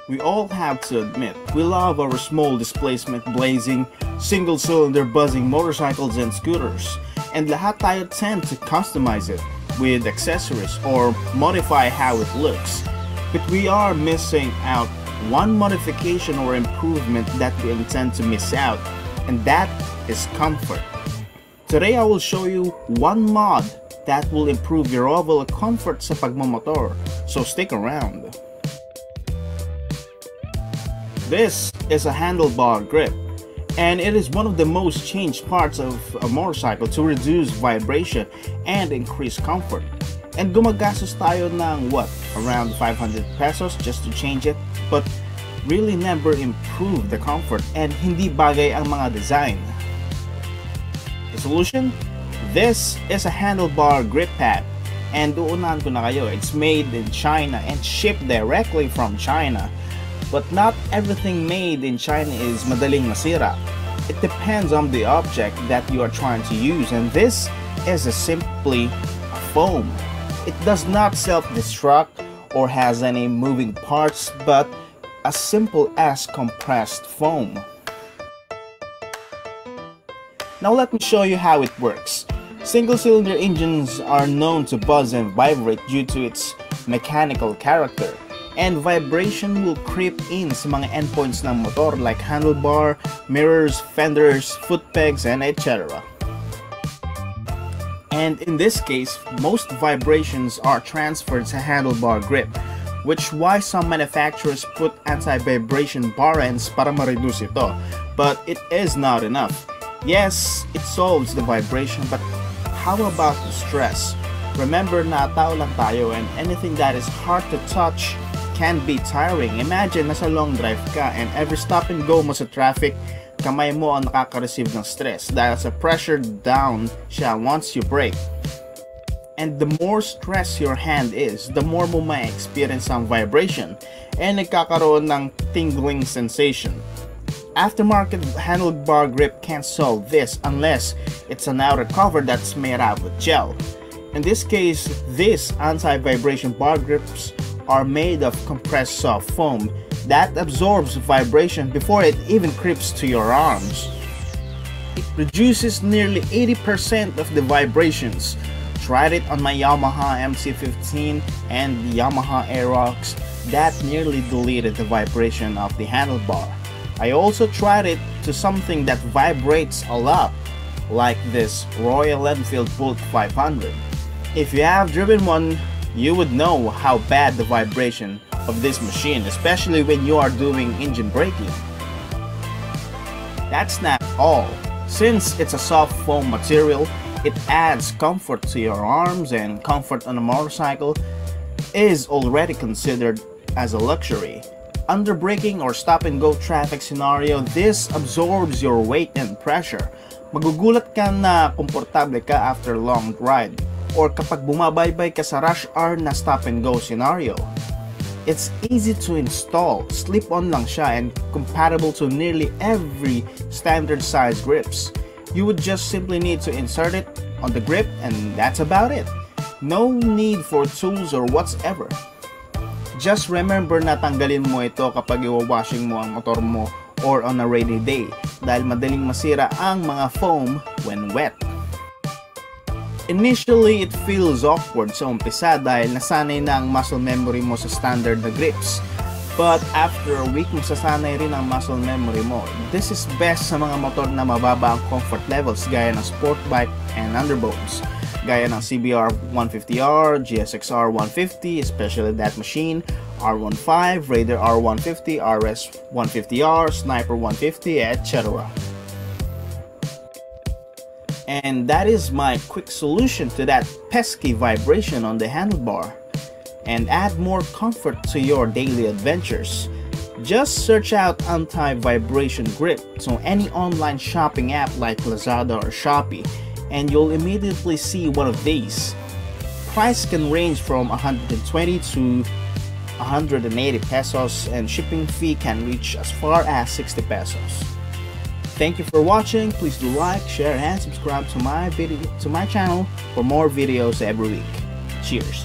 We all have to admit, we love our small displacement blazing, single-cylinder buzzing motorcycles and scooters, and lahat tayo tend to customize it with accessories or modify how it looks. But we are missing out one modification or improvement that we intend to miss out, and that is comfort. Today I will show you one mod that will improve your overall comfort sa pagmamotor, so stick around. This is a handlebar grip, and it is one of the most changed parts of a motorcycle to reduce vibration and increase comfort. And gumagastos tayo ng what? Around 500 pesos just to change it, but really never improve the comfort and hindi bagay ang mga design. The solution? This is a handlebar grip pad, and uunahan ko na kayo, it's made in China and shipped directly from China. But not everything made in China is madaling masira. It depends on the object that you are trying to use, and this is simply a foam. It does not self-destruct or has any moving parts, but as simple as compressed foam. Now let me show you how it works. Single-cylinder engines are known to buzz and vibrate due to its mechanical character, and vibration will creep in sa mga endpoints ng motor like handlebar, mirrors, fenders, foot pegs, and etc. And in this case, most vibrations are transferred to handlebar grip, which why some manufacturers put anti-vibration bar ends para ma-reduce ito. But it is not enough. Yes, it solves the vibration, but how about the stress? Remember na tao lang tayo, and anything that is hard to touch can be tiring. Imagine nasa long drive ka and every stop and go mo sa traffic, kamay mo ang nakaka-receive ng stress dahil sa pressure down siya once you brake. And the more stress your hand is, the more mo ma-experience ang vibration and nagkakaroon ng tingling sensation. Aftermarket handlebar grip can't solve this unless it's an outer cover that's made out of gel. In this case, these anti-vibration bar grips are made of compressed soft foam that absorbs vibration before it even creeps to your arms. It reduces nearly 80% of the vibrations. Tried it on my Yamaha MC15 and the Yamaha Aerox that nearly deleted the vibration of the handlebar. I also tried it to something that vibrates a lot, like this Royal Enfield Bullet 500. If you have driven one, you would know how bad the vibration of this machine, especially when you are doing engine braking. That's not all. Since it's a soft foam material, it adds comfort to your arms, and comfort on a motorcycle is already considered as a luxury. Under braking or stop and go traffic scenario, this absorbs your weight and pressure. Magugulat ka na komportable ka after long ride, or kapag bumabaybay ka sa rush hour na stop and go scenario. It's easy to install, slip-on lang siya, and compatible to nearly every standard size grips. You would just simply need to insert it on the grip, and that's about it. No need for tools or whatsoever. Just remember na tanggalin mo ito kapag i-washing mo ang motor mo or on a rainy day, dahil madaling masira ang mga foam when wet. Initially, it feels awkward sa umpisa dahil nasanay na ang muscle memory mo sa standard na grips. But after a week, masasanay rin ang muscle memory mo. This is best sa mga motor na mababa ang comfort levels gaya ng sport bike and underboats. Gaya ng CBR 150R, GSXR 150, especially that machine, R15, Raider R150, RS 150R, Sniper 150, etc. And that is my quick solution to that pesky vibration on the handlebar, and add more comfort to your daily adventures. Just search out anti-vibration grip on any online shopping app like Lazada or Shopee, and you'll immediately see one of these. Price can range from 120 to 180 pesos, and shipping fee can reach as far as 60 pesos. Thank you for watching. Please do like, share, and subscribe to my channel for more videos every week. Cheers!